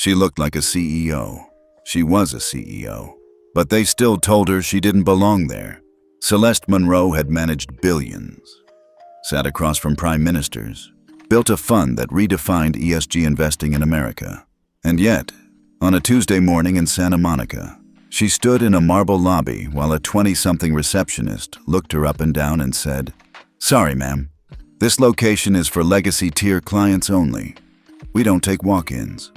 She looked like a CEO. She was a CEO. But they still told her she didn't belong there. Celeste Monroe had managed billions, sat across from prime ministers, built a fund that redefined ESG investing in America. And yet, on a Tuesday morning in Santa Monica, she stood in a marble lobby while a 20-something receptionist looked her up and down and said, "Sorry, ma'am. This location is for legacy tier clients only. We don't take walk-ins."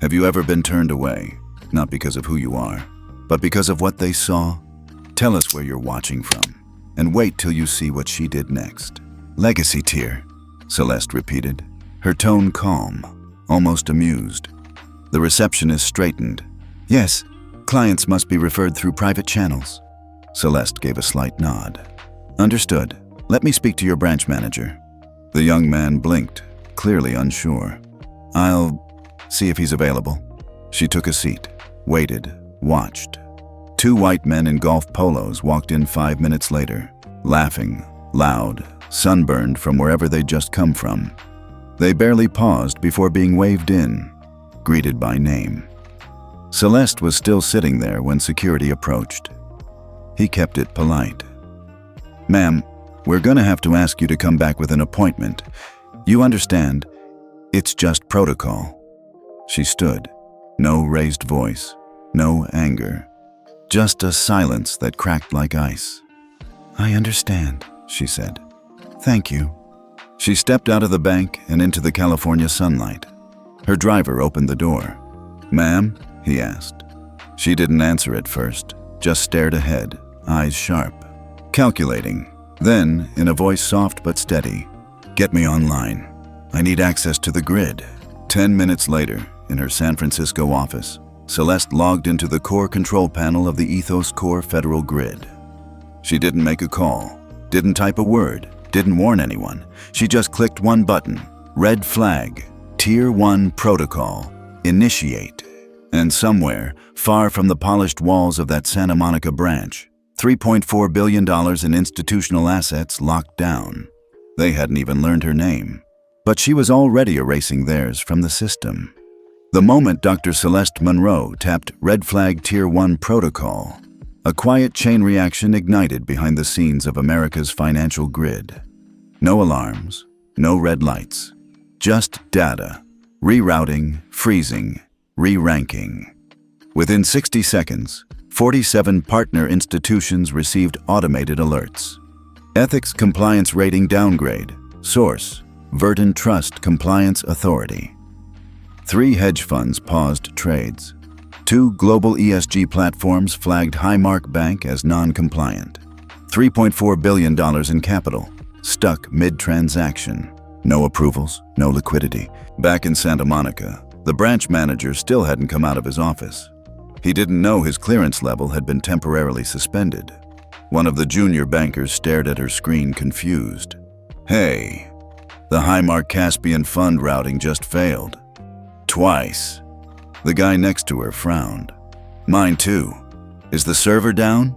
Have you ever been turned away, not because of who you are, but because of what they saw? Tell us where you're watching from, and wait till you see what she did next. "Legacy tier," Celeste repeated, her tone calm, almost amused. The receptionist straightened. "Yes, clients must be referred through private channels." Celeste gave a slight nod. "Understood. Let me speak to your branch manager." The young man blinked, clearly unsure. "I'll see if he's available." She took a seat, waited, watched. Two white men in golf polos walked in 5 minutes later, laughing, loud, sunburned from wherever they'd just come from. They barely paused before being waved in, greeted by name. Celeste was still sitting there when security approached. He kept it polite. "Ma'am, we're gonna have to ask you to come back with an appointment. You understand, it's just protocol." She stood, no raised voice, no anger, just a silence that cracked like ice. "I understand," she said. "Thank you." She stepped out of the bank and into the California sunlight. Her driver opened the door. "Ma'am?" he asked. She didn't answer at first, just stared ahead, eyes sharp, calculating. Then, in a voice soft but steady, "Get me online. I need access to the grid." 10 minutes later, in her San Francisco office, Celeste logged into the core control panel of the Ethos Core Federal Grid. She didn't make a call, didn't type a word, didn't warn anyone. She just clicked one button, red flag, Tier 1 protocol, initiate. And somewhere, far from the polished walls of that Santa Monica branch, $3.4 billion in institutional assets locked down. They hadn't even learned her name, but she was already erasing theirs from the system. The moment Dr. Celeste Monroe tapped Red Flag Tier 1 protocol, a quiet chain reaction ignited behind the scenes of America's financial grid. No alarms, no red lights, just data, rerouting, freezing, re-ranking. Within 60 seconds, 47 partner institutions received automated alerts. Ethics Compliance Rating Downgrade. Source: Verdant Trust Compliance Authority. 3 hedge funds paused trades. 2 global ESG platforms flagged Highmark Bank as non-compliant. $3.4 billion in capital, stuck mid-transaction. No approvals, no liquidity. Back in Santa Monica, the branch manager still hadn't come out of his office. He didn't know his clearance level had been temporarily suspended. One of the junior bankers stared at her screen confused. "Hey, the Highmark Caspian fund routing just failed. Twice." The guy next to her frowned. "Mine too. Is the server down?"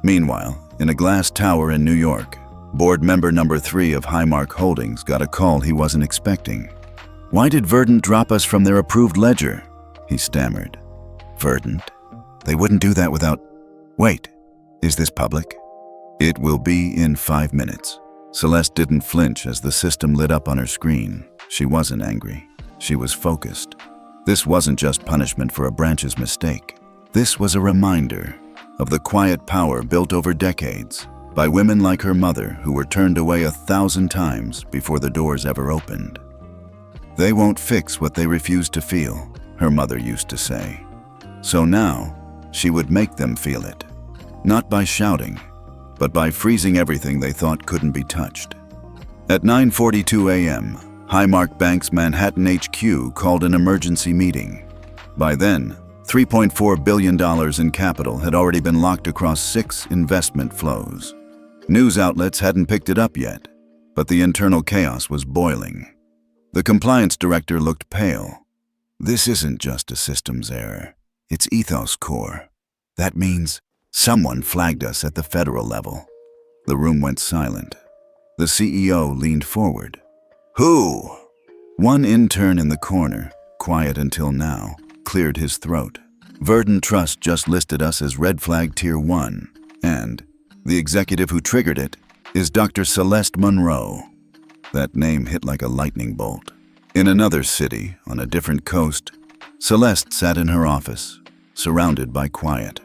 Meanwhile, in a glass tower in New York, board member number 3 of Highmark Holdings got a call he wasn't expecting. "Why did Verdant drop us from their approved ledger?" he stammered. "Verdant? They wouldn't do that without... Wait, is this public?" "It will be in 5 minutes." Celeste didn't flinch as the system lit up on her screen. She wasn't angry. She was focused. This wasn't just punishment for a branch's mistake. This was a reminder of the quiet power built over decades by women like her mother who were turned away 1,000 times before the doors ever opened. "They won't fix what they refuse to feel," her mother used to say. So now, she would make them feel it. Not by shouting, but by freezing everything they thought couldn't be touched. At 9:42 a.m., Highmark Bank's Manhattan HQ called an emergency meeting. By then, $3.4 billion in capital had already been locked across 6 investment flows. News outlets hadn't picked it up yet, but the internal chaos was boiling. The compliance director looked pale. "This isn't just a systems error. It's Ethos Core. That means someone flagged us at the federal level." The room went silent. The CEO leaned forward. "Who?" One intern in the corner, quiet until now, cleared his throat. Verdant Trust just listed us as Red Flag Tier 1, and the executive who triggered it is Dr. Celeste Monroe. That name hit like a lightning bolt. In another city, on a different coast, Celeste sat in her office, surrounded by quiet.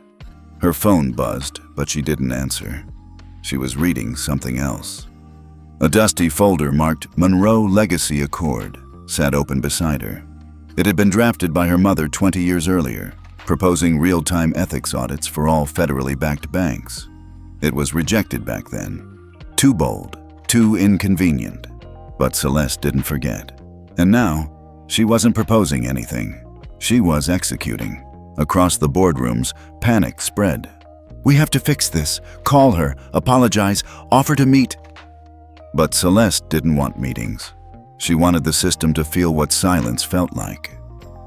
Her phone buzzed, but she didn't answer. She was reading something else. A dusty folder marked Monroe Legacy Accord sat open beside her. It had been drafted by her mother 20 years earlier, proposing real-time ethics audits for all federally backed banks. It was rejected back then. Too bold, too inconvenient. But Celeste didn't forget. And now, she wasn't proposing anything. She was executing. Across the boardrooms, panic spread. "We have to fix this. Call her, apologize, offer to meet." But Celeste didn't want meetings. She wanted the system to feel what silence felt like.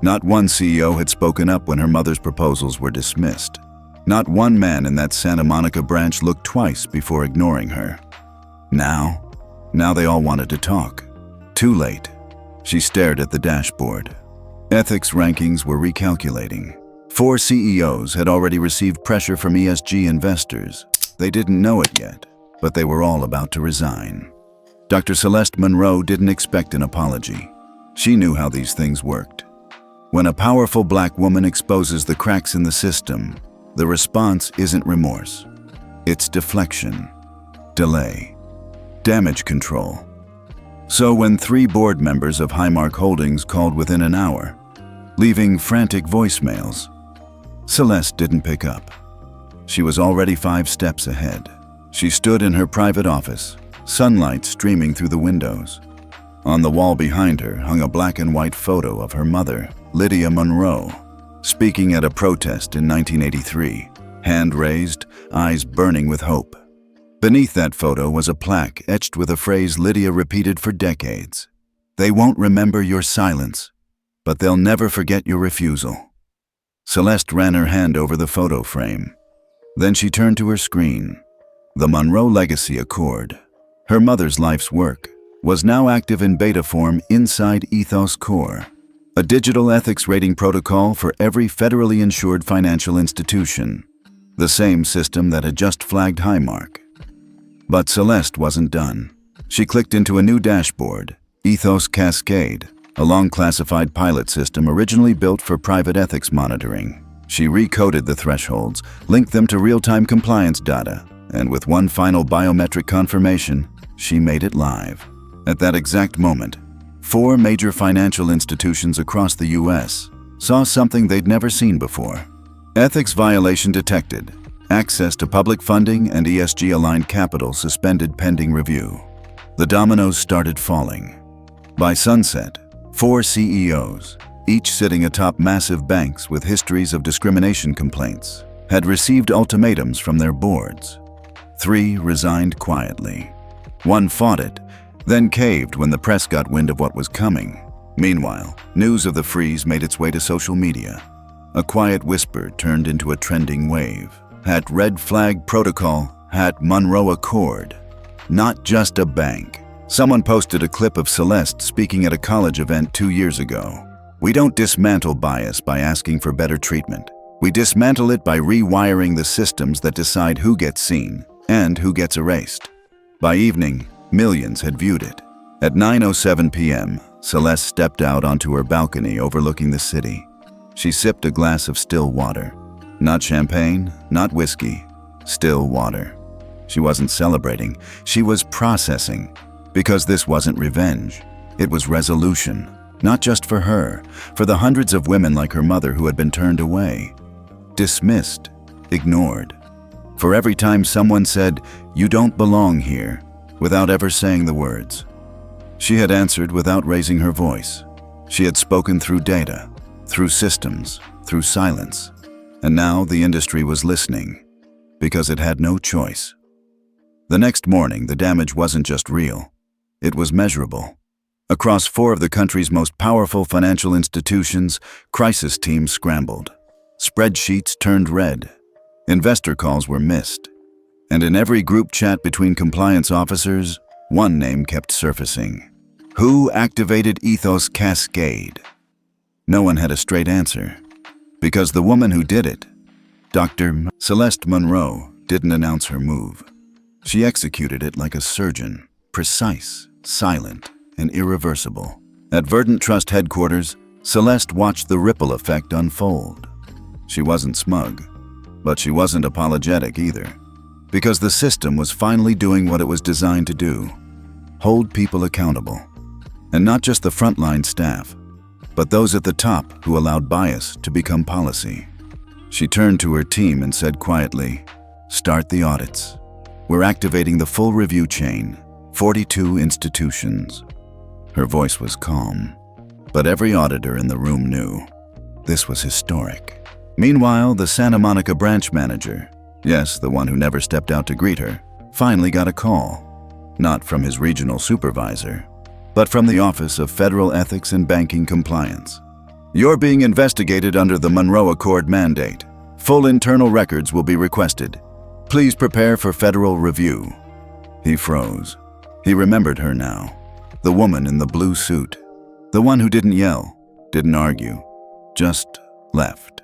Not one CEO had spoken up when her mother's proposals were dismissed. Not one man in that Santa Monica branch looked twice before ignoring her. Now they all wanted to talk. Too late. She stared at the dashboard. Ethics rankings were recalculating. 4 CEOs had already received pressure from ESG investors. They didn't know it yet, but they were all about to resign. Dr. Celeste Monroe didn't expect an apology. She knew how these things worked. When a powerful black woman exposes the cracks in the system, the response isn't remorse. It's deflection, delay, damage control. So when 3 board members of Highmark Holdings called within an hour, leaving frantic voicemails, Celeste didn't pick up. She was already 5 steps ahead. She stood in her private office, sunlight streaming through the windows. On the wall behind her hung a black and white photo of her mother, Lydia Monroe, speaking at a protest in 1983, hand raised, eyes burning with hope. Beneath that photo was a plaque etched with a phrase Lydia repeated for decades. "They won't remember your silence, but they'll never forget your refusal." Celeste ran her hand over the photo frame. Then she turned to her screen. The Monroe Legacy Accord, her mother's life's work, was now active in beta form inside Ethos Core, a digital ethics rating protocol for every federally insured financial institution, the same system that had just flagged Highmark. But Celeste wasn't done. She clicked into a new dashboard, Ethos Cascade, a long-classified pilot system originally built for private ethics monitoring. She recoded the thresholds, linked them to real-time compliance data, and with one final biometric confirmation, she made it live. At that exact moment, 4 major financial institutions across the U.S. saw something they'd never seen before. Ethics violation detected. Access to public funding and ESG-aligned capital suspended pending review. The dominoes started falling. By sunset, 4 CEOs, each sitting atop massive banks with histories of discrimination complaints, had received ultimatums from their boards. 3 resigned quietly. 1 fought it, then caved when the press got wind of what was coming. Meanwhile, news of the freeze made its way to social media. A quiet whisper turned into a trending wave. At Red Flag Protocol, at Monroe Accord. Not just a bank. Someone posted a clip of Celeste speaking at a college event 2 years ago. "We don't dismantle bias by asking for better treatment. We dismantle it by rewiring the systems that decide who gets seen and who gets erased." By evening, millions had viewed it. At 9:07 p.m., Celeste stepped out onto her balcony overlooking the city. She sipped a glass of still water. Not champagne, not whiskey, still water. She wasn't celebrating, she was processing. Because this wasn't revenge, it was resolution. Not just for her, for the hundreds of women like her mother who had been turned away, dismissed, ignored. For every time someone said, "You don't belong here," without ever saying the words. She had answered without raising her voice. She had spoken through data, through systems, through silence. And now the industry was listening, because it had no choice. The next morning, the damage wasn't just real. It was measurable. Across 4 of the country's most powerful financial institutions, crisis teams scrambled. Spreadsheets turned red. Investor calls were missed. And in every group chat between compliance officers, one name kept surfacing. Who activated Ethos Cascade? No one had a straight answer. Because the woman who did it, Dr. Celeste Monroe, didn't announce her move. She executed it like a surgeon, precise, silent, and irreversible. At Verdant Trust headquarters, Celeste watched the ripple effect unfold. She wasn't smug, but she wasn't apologetic either, because the system was finally doing what it was designed to do: hold people accountable. And not just the frontline staff, but those at the top who allowed bias to become policy. She turned to her team and said quietly, "Start the audits. We're activating the full review chain, 42 institutions." Her voice was calm, but every auditor in the room knew this was historic. Meanwhile, the Santa Monica branch manager, yes, the one who never stepped out to greet her, finally got a call, not from his regional supervisor, but from the Office of Federal Ethics and Banking Compliance. "You're being investigated under the Monroe Accord mandate. Full internal records will be requested. Please prepare for federal review." He froze. He remembered her now. The woman in the blue suit. The one who didn't yell, didn't argue, just left.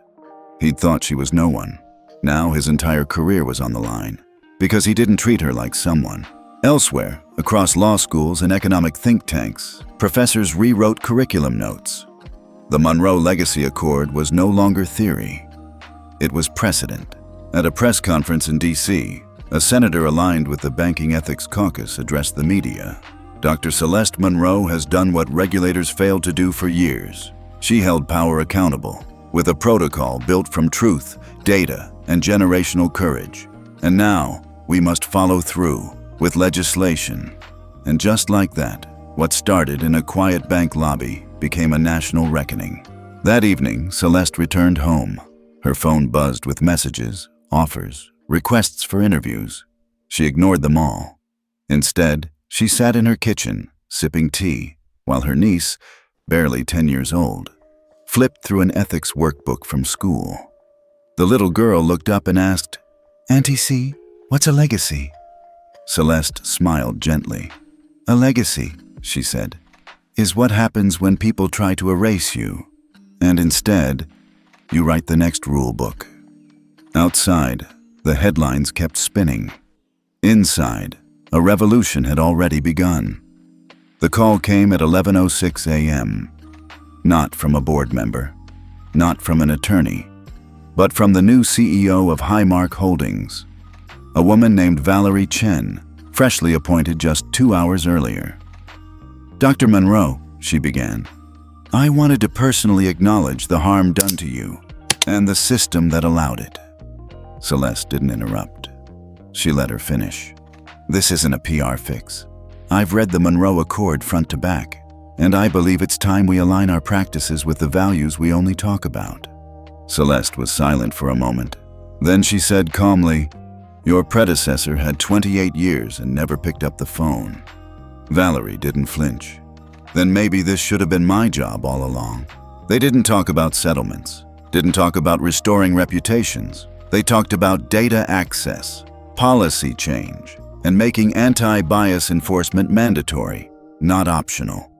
He'd thought she was no one. Now his entire career was on the line, because he didn't treat her like someone. Elsewhere, across law schools and economic think tanks, professors rewrote curriculum notes. The Monroe Legacy Accord was no longer theory. It was precedent. At a press conference in D.C., a senator aligned with the Banking Ethics Caucus addressed the media. "Dr. Celeste Monroe has done what regulators failed to do for years. She held power accountable, with a protocol built from truth, data, and generational courage. And now, we must follow through with legislation." And just like that, what started in a quiet bank lobby became a national reckoning. That evening, Celeste returned home. Her phone buzzed with messages, offers, requests for interviews. She ignored them all. Instead, she sat in her kitchen, sipping tea, while her niece, barely 10 years old, flipped through an ethics workbook from school. The little girl looked up and asked, "Auntie C, what's a legacy?" Celeste smiled gently. "A legacy," she said, "is what happens when people try to erase you, and instead, you write the next rule book." Outside, the headlines kept spinning. Inside, a revolution had already begun. The call came at 11:06 a.m. Not from a board member, not from an attorney, but from the new CEO of Highmark Holdings, a woman named Valerie Chen, freshly appointed just 2 hours earlier. "Dr. Monroe," she began, "I wanted to personally acknowledge the harm done to you and the system that allowed it." Celeste didn't interrupt. She let her finish. "This isn't a PR fix. I've read the Monroe Accord front to back, and I believe it's time we align our practices with the values we only talk about." Celeste was silent for a moment. Then she said calmly, "Your predecessor had 28 years and never picked up the phone." Valerie didn't flinch. "Then maybe this should have been my job all along." They didn't talk about settlements, didn't talk about restoring reputations. They talked about data access, policy change, and making anti-bias enforcement mandatory, not optional.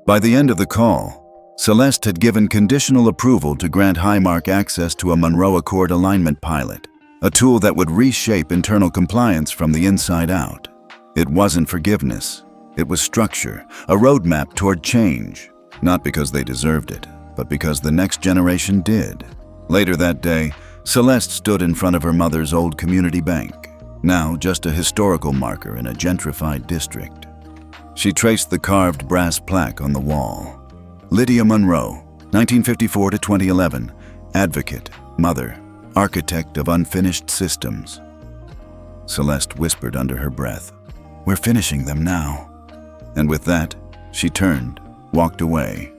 By the end of the call, Celeste had given conditional approval to grant Highmark access to a Monroe Accord alignment pilot, a tool that would reshape internal compliance from the inside out. It wasn't forgiveness. It was structure, a roadmap toward change, not because they deserved it, but because the next generation did. Later that day, Celeste stood in front of her mother's old community bank, now just a historical marker in a gentrified district. She traced the carved brass plaque on the wall. Lydia Monroe, 1954 to 2011, advocate, mother, architect of unfinished systems. Celeste whispered under her breath, "We're finishing them now." And with that, she turned, walked away,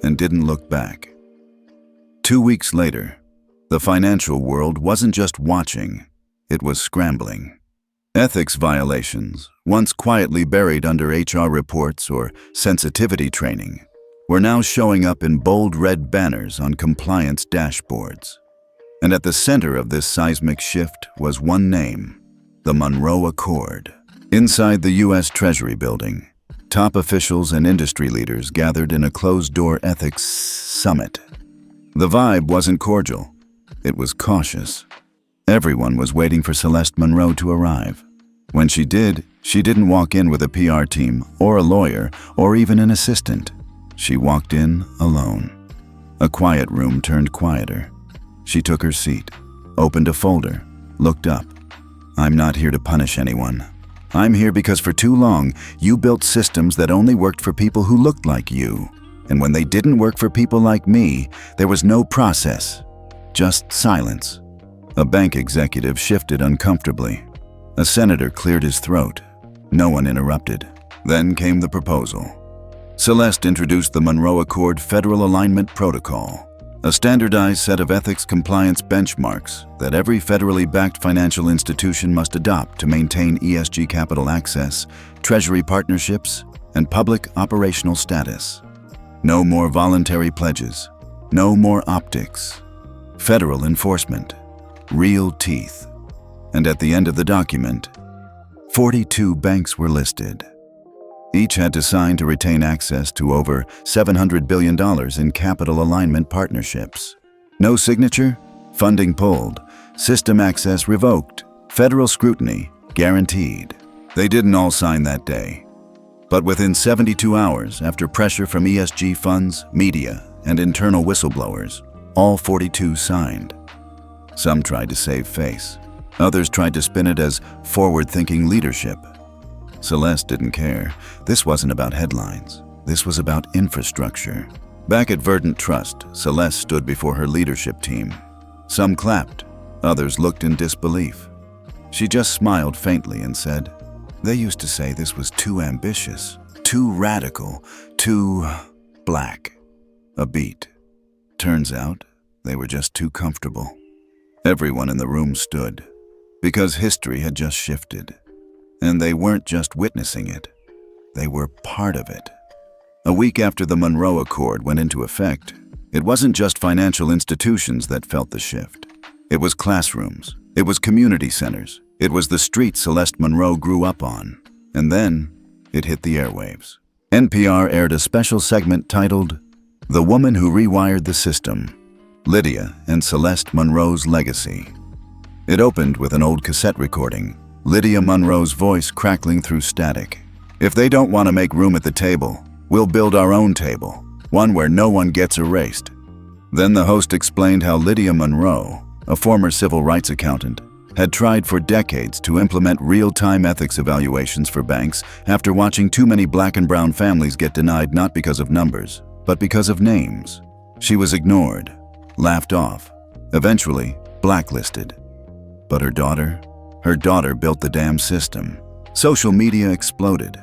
and didn't look back. 2 weeks later, the financial world wasn't just watching, it was scrambling. Ethics violations, once quietly buried under HR reports or sensitivity training, were now showing up in bold red banners on compliance dashboards. And at the center of this seismic shift was one name, the Monroe Accord. Inside the U.S. Treasury building, Top officials and industry leaders gathered in a closed-door ethics summit. The vibe wasn't cordial. It was cautious. Everyone was waiting for Celeste Monroe to arrive. When she did, she didn't walk in with a PR team or a lawyer or even an assistant. She walked in alone. A quiet room turned quieter. She took her seat, opened a folder, looked up. "I'm not here to punish anyone. I'm here because for too long, you built systems that only worked for people who looked like you. And when they didn't work for people like me, there was no process, just silence." A bank executive shifted uncomfortably. A senator cleared his throat. No one interrupted. Then came the proposal. Celeste introduced the Monroe Accord Federal Alignment Protocol, a standardized set of ethics compliance benchmarks that every federally backed financial institution must adopt to maintain ESG capital access, treasury partnerships, and public operational status. No more voluntary pledges. No more optics. Federal enforcement. Real teeth. And at the end of the document, 42 banks were listed. Each had to sign to retain access to over $700 billion in capital alignment partnerships. No signature? Funding pulled. System access revoked. Federal scrutiny guaranteed. They didn't all sign that day. But within 72 hours, after pressure from ESG funds, media, and internal whistleblowers, all 42 signed. Some tried to save face. Others tried to spin it as forward-thinking leadership. Celeste didn't care. This wasn't about headlines. This was about infrastructure. Back at Verdant Trust, Celeste stood before her leadership team. Some clapped. Others looked in disbelief. She just smiled faintly and said, "They used to say this was too ambitious, too radical, too black." A beat. Turns out, they were just too comfortable. Everyone in the room stood, because history had just shifted. And they weren't just witnessing it. They were part of it. A week after the Monroe Accord went into effect, it wasn't just financial institutions that felt the shift. It was classrooms. It was community centers. It was the street Celeste Monroe grew up on. And then, it hit the airwaves. NPR aired a special segment titled, "The Woman Who Rewired the System, Lydia and Celeste Monroe's Legacy." It opened with an old cassette recording, Lydia Monroe's voice crackling through static. "If they don't want to make room at the table, we'll build our own table, one where no one gets erased." Then the host explained how Lydia Monroe, a former civil rights accountant, had tried for decades to implement real-time ethics evaluations for banks after watching too many black and brown families get denied not because of numbers, but because of names. She was ignored, laughed off, eventually blacklisted. But her daughter built the damn system. Social media exploded.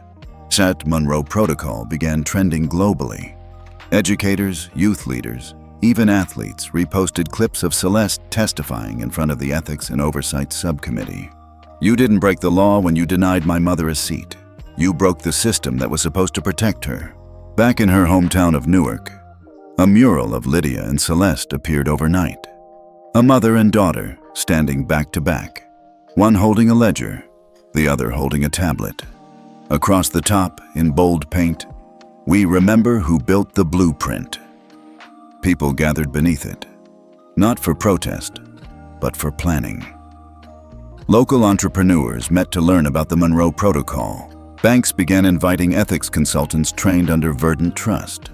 Celeste Monroe Protocol began trending globally. Educators, youth leaders, even athletes reposted clips of Celeste testifying in front of the Ethics and Oversight Subcommittee. "You didn't break the law when you denied my mother a seat. You broke the system that was supposed to protect her." Back in her hometown of Newark, a mural of Lydia and Celeste appeared overnight. A mother and daughter standing back to back. One holding a ledger, the other holding a tablet. Across the top, in bold paint, "We remember who built the blueprint." People gathered beneath it, not for protest, but for planning. Local entrepreneurs met to learn about the Monroe Protocol. Banks began inviting ethics consultants trained under Verdant Trust.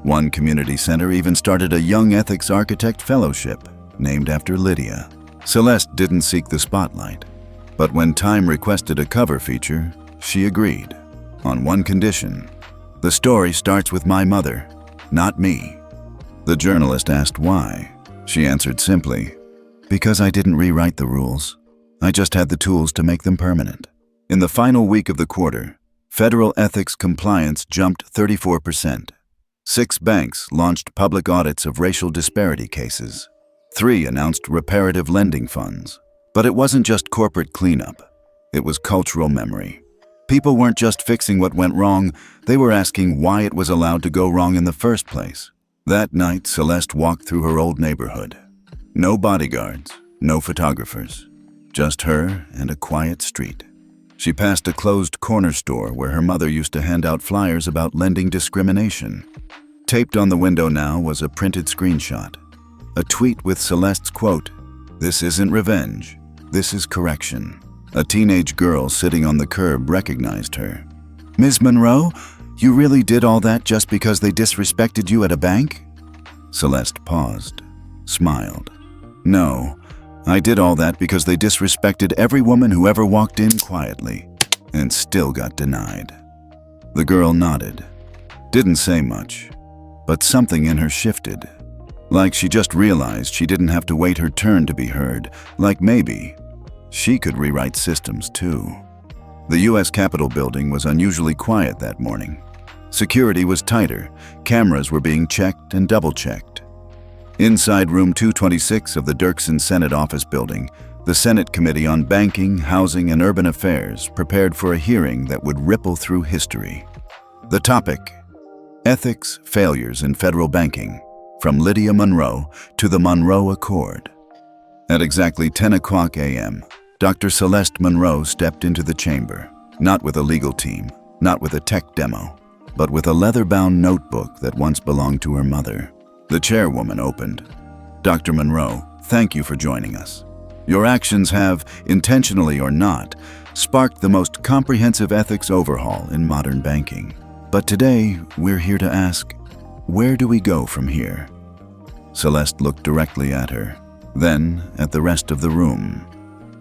One community center even started a Young Ethics Architect Fellowship, named after Lydia. Celeste didn't seek the spotlight, but when Time requested a cover feature, she agreed, on one condition: the story starts with my mother, not me. The journalist asked why. She answered simply, "Because I didn't rewrite the rules. I just had the tools to make them permanent." In the final week of the quarter, federal ethics compliance jumped 34%. 6 banks launched public audits of racial disparity cases. 3 announced reparative lending funds. But it wasn't just corporate cleanup. It was cultural memory. People weren't just fixing what went wrong, they were asking why it was allowed to go wrong in the first place. That night, Celeste walked through her old neighborhood. No bodyguards, no photographers. Just her and a quiet street. She passed a closed corner store where her mother used to hand out flyers about lending discrimination. Taped on the window now was a printed screenshot. A tweet with Celeste's quote, "This isn't revenge, this is correction." A teenage girl sitting on the curb recognized her. "Ms. Monroe, you really did all that just because they disrespected you at a bank?" Celeste paused, smiled. "No, I did all that because they disrespected every woman who ever walked in quietly and still got denied." The girl nodded, didn't say much, but something in her shifted. Like she just realized she didn't have to wait her turn to be heard, like maybe she could rewrite systems too. The U.S. Capitol building was unusually quiet that morning. Security was tighter, cameras were being checked and double-checked. Inside room 226 of the Dirksen Senate Office Building, the Senate Committee on Banking, Housing, and Urban Affairs prepared for a hearing that would ripple through history. The topic: Ethics Failures in Federal Banking, from Lydia Monroe to the Monroe Accord. At exactly 10 o'clock a.m., Dr. Celeste Monroe stepped into the chamber, not with a legal team, not with a tech demo, but with a leather-bound notebook that once belonged to her mother. The chairwoman opened. "Dr. Monroe, thank you for joining us. Your actions have, intentionally or not, sparked the most comprehensive ethics overhaul in modern banking. But today, we're here to ask, where do we go from here?" Celeste looked directly at her, then at the rest of the room.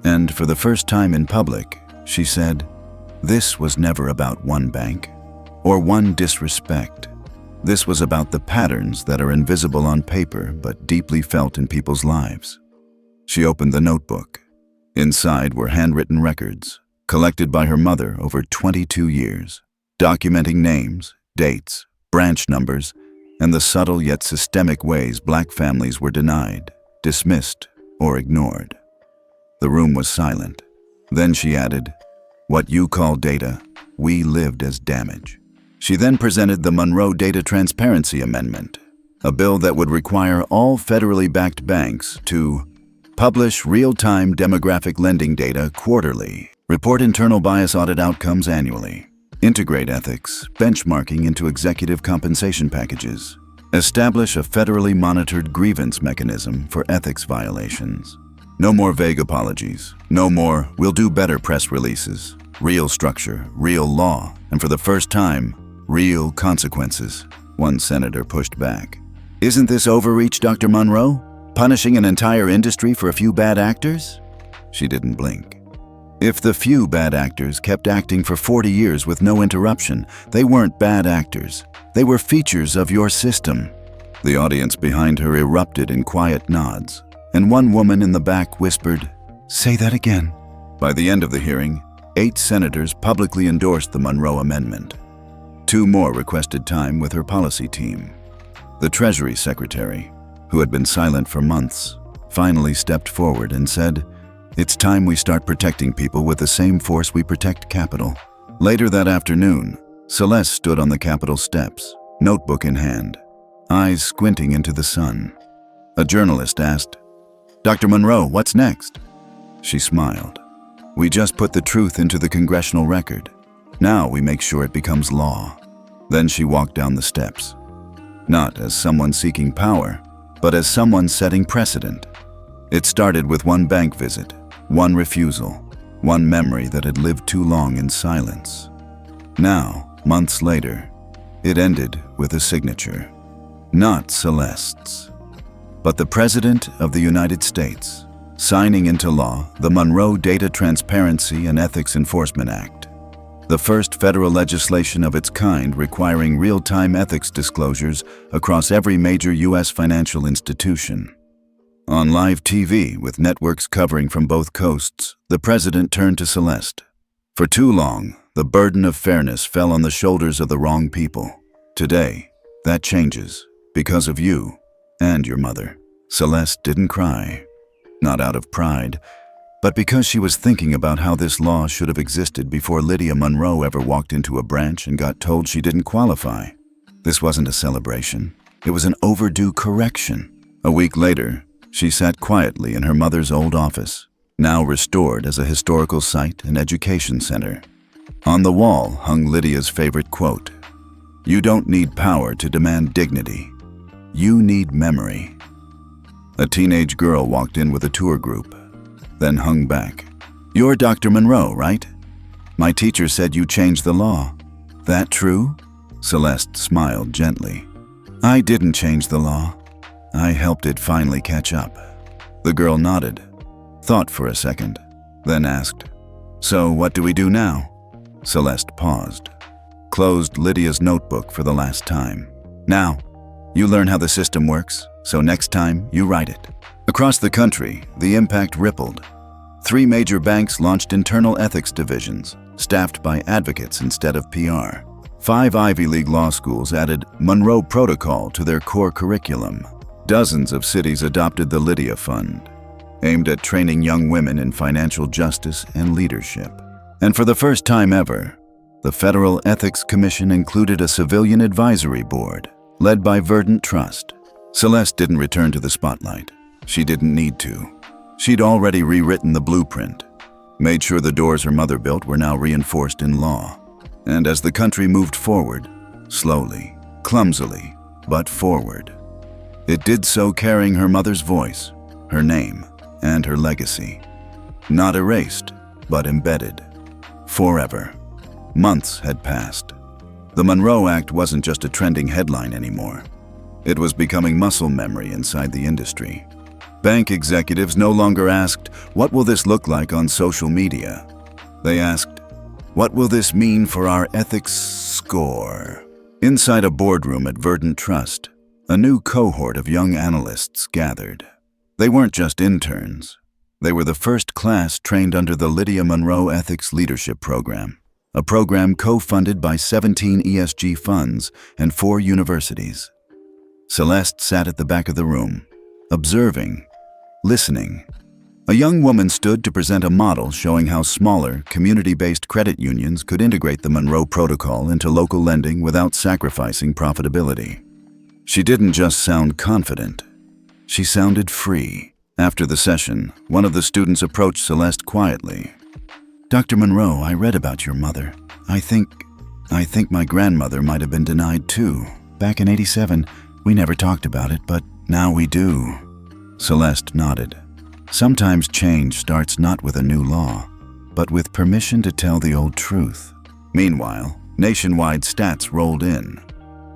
And for the first time in public, she said, "This was never about one bank or one disrespect. This was about the patterns that are invisible on paper but deeply felt in people's lives." She opened the notebook. Inside were handwritten records, collected by her mother over 22 years, documenting names, dates, branch numbers, and the subtle yet systemic ways Black families were denied, dismissed, or ignored. The room was silent. Then she added, "What you call data, we lived as damage." She then presented the Monroe Data Transparency Amendment, a bill that would require all federally backed banks to publish real-time demographic lending data quarterly, report internal bias audit outcomes annually, integrate ethics, benchmarking into executive compensation packages, establish a federally monitored grievance mechanism for ethics violations. No more vague apologies, no more "we'll do better" press releases. Real structure, real law, and for the first time, real consequences. One senator pushed back. "Isn't this overreach, Dr. Monroe? Punishing an entire industry for a few bad actors?" She didn't blink. If the few bad actors kept acting for 40 years with no interruption, they weren't bad actors. They were features of your system. The audience behind her erupted in quiet nods, and one woman in the back whispered, "Say that again." By the end of the hearing, 8 senators publicly endorsed the Monroe Amendment. 2 more requested time with her policy team. The Treasury Secretary, who had been silent for months, finally stepped forward and said, "It's time we start protecting people with the same force we protect capital." Later that afternoon, Celeste stood on the Capitol steps, notebook in hand, eyes squinting into the sun. A journalist asked, "Dr. Monroe, what's next?" She smiled. "We just put the truth into the congressional record. Now we make sure it becomes law." Then she walked down the steps, not as someone seeking power, but as someone setting precedent. It started with one bank visit, one refusal, one memory that had lived too long in silence. Now, months later, it ended with a signature. Not Celeste's, but the President of the United States, signing into law the Monroe Data Transparency and Ethics Enforcement Act, the first federal legislation of its kind requiring real-time ethics disclosures across every major U.S. financial institution. On live TV, with networks covering from both coasts, the president turned to Celeste. For too long, the burden of fairness fell on the shoulders of the wrong people. Today, that changes, because of you and your mother. Celeste didn't cry, not out of pride, but because she was thinking about how this law should have existed before Lydia Monroe ever walked into a branch and got told she didn't qualify. This wasn't a celebration. It was an overdue correction. A week later, she sat quietly in her mother's old office, now restored as a historical site and education center. On the wall hung Lydia's favorite quote, "You don't need power to demand dignity. You need memory." A teenage girl walked in with a tour group, then hung back. "You're Dr. Monroe, right? My teacher said you changed the law. That true?" Celeste smiled gently. "I didn't change the law. I helped it finally catch up." The girl nodded, thought for a second, then asked, "So what do we do now?" Celeste paused, closed Lydia's notebook for the last time. "Now, you learn how the system works, so next time you write it." Across the country, the impact rippled. 3 major banks launched internal ethics divisions, staffed by advocates instead of PR. 5 Ivy League law schools added Monroe Protocol to their core curriculum. Dozens of cities adopted the Lydia Fund, aimed at training young women in financial justice and leadership. And for the first time ever, the Federal Ethics Commission included a civilian advisory board, led by Verdant Trust. Celeste didn't return to the spotlight. She didn't need to. She'd already rewritten the blueprint, made sure the doors her mother built were now reinforced in law. And as the country moved forward, slowly, clumsily, but forward, it did so carrying her mother's voice, her name, and her legacy. Not erased, but embedded. Forever. Months had passed. The Monroe Act wasn't just a trending headline anymore. It was becoming muscle memory inside the industry. Bank executives no longer asked, "What will this look like on social media?" They asked, "What will this mean for our ethics score?" Inside a boardroom at Verdant Trust, a new cohort of young analysts gathered. They weren't just interns. They were the first class trained under the Lydia Monroe Ethics Leadership Program, a program co-funded by 17 ESG funds and 4 universities. Celeste sat at the back of the room, observing, listening. A young woman stood to present a model showing how smaller, community-based credit unions could integrate the Monroe Protocol into local lending without sacrificing profitability. She didn't just sound confident. She sounded free. After the session, one of the students approached Celeste quietly. "Dr. Monroe, I read about your mother. I think my grandmother might have been denied too. Back in '87, we never talked about it, but now we do." Celeste nodded. Sometimes change starts not with a new law, but with permission to tell the old truth. Meanwhile, nationwide stats rolled in.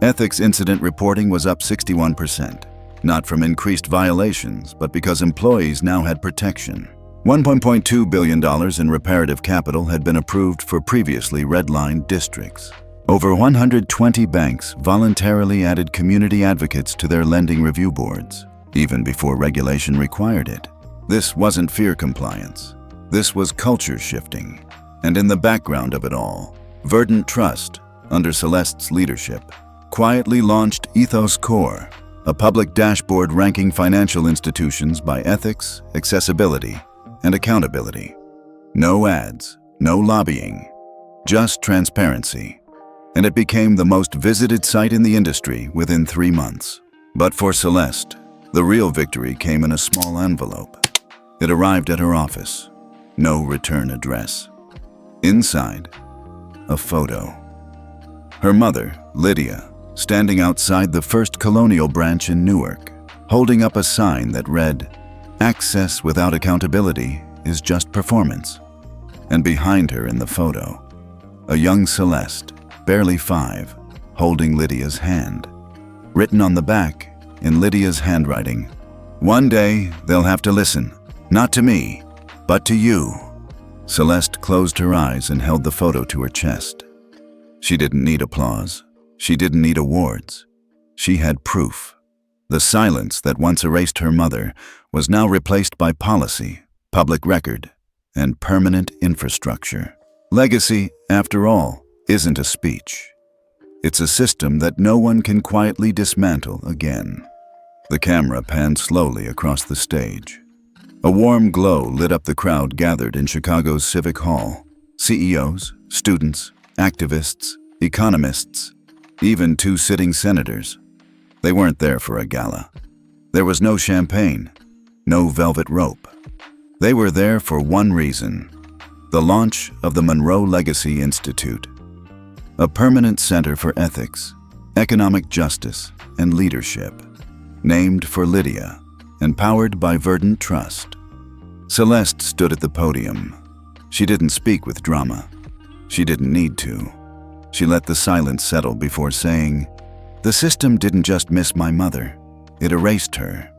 Ethics incident reporting was up 61%, not from increased violations, but because employees now had protection. $1.2 billion in reparative capital had been approved for previously redlined districts. Over 120 banks voluntarily added community advocates to their lending review boards, even before regulation required it. This wasn't fear compliance. This was culture shifting. And in the background of it all, Verdant Trust, under Celeste's leadership, quietly launched Ethos Core, a public dashboard ranking financial institutions by ethics, accessibility, and accountability. No ads, no lobbying, just transparency. And it became the most visited site in the industry within 3 months. But for Celeste, the real victory came in a small envelope. It arrived at her office. No return address. Inside, a photo. Her mother, Lydia, standing outside the First Colonial branch in Newark, holding up a sign that read, "Access without accountability is just performance." And behind her in the photo, a young Celeste, barely 5, holding Lydia's hand. Written on the back, in Lydia's handwriting, "One day they'll have to listen, not to me, but to you." Celeste closed her eyes and held the photo to her chest. She didn't need applause. She didn't need awards. She had proof. The silence that once erased her mother was now replaced by policy, public record, and permanent infrastructure. Legacy, after all, isn't a speech. It's a system that no one can quietly dismantle again. The camera panned slowly across the stage. A warm glow lit up the crowd gathered in Chicago's Civic Hall. CEOs, students, activists, economists, even 2 sitting senators. They weren't there for a gala. There was no champagne, no velvet rope, They were there for one reason: the launch of the Monroe Legacy Institute, a permanent center for ethics, economic justice, and leadership, named for Lydia and powered by Verdant Trust. Celeste stood at the podium. She didn't speak with drama. She didn't need to. She let the silence settle before saying, "The system didn't just miss my mother, it erased her.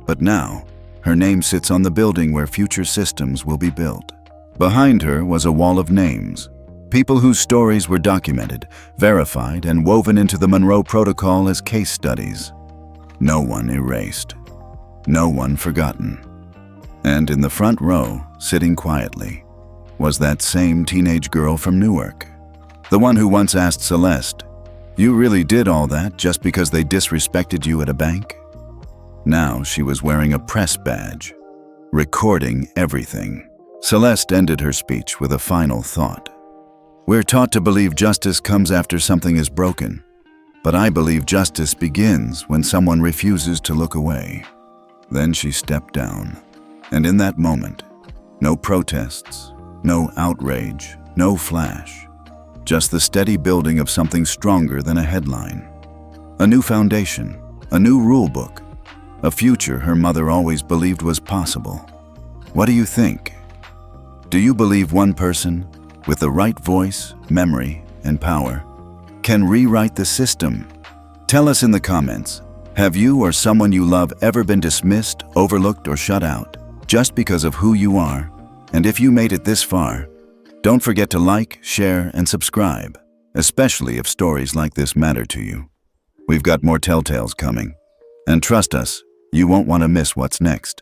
But now, her name sits on the building where future systems will be built." Behind her was a wall of names, people whose stories were documented, verified, and woven into the Monroe Protocol as case studies. No one erased. No one forgotten. And in the front row, sitting quietly, was that same teenage girl from Newark. The one who once asked Celeste, "You really did all that just because they disrespected you at a bank?" Now she was wearing a press badge, recording everything. Celeste ended her speech with a final thought. "We're taught to believe justice comes after something is broken, but I believe justice begins when someone refuses to look away." Then she stepped down, and in that moment, no protests, no outrage, no flash, just the steady building of something stronger than a headline. A new foundation, a new rule book, a future her mother always believed was possible. What do you think? Do you believe one person, with the right voice, memory, and power, can rewrite the system? Tell us in the comments, have you or someone you love ever been dismissed, overlooked, or shut out just because of who you are? And if you made it this far, don't forget to like, share, and subscribe, especially if stories like this matter to you. We've got more Telltales coming. And trust us, you won't want to miss what's next.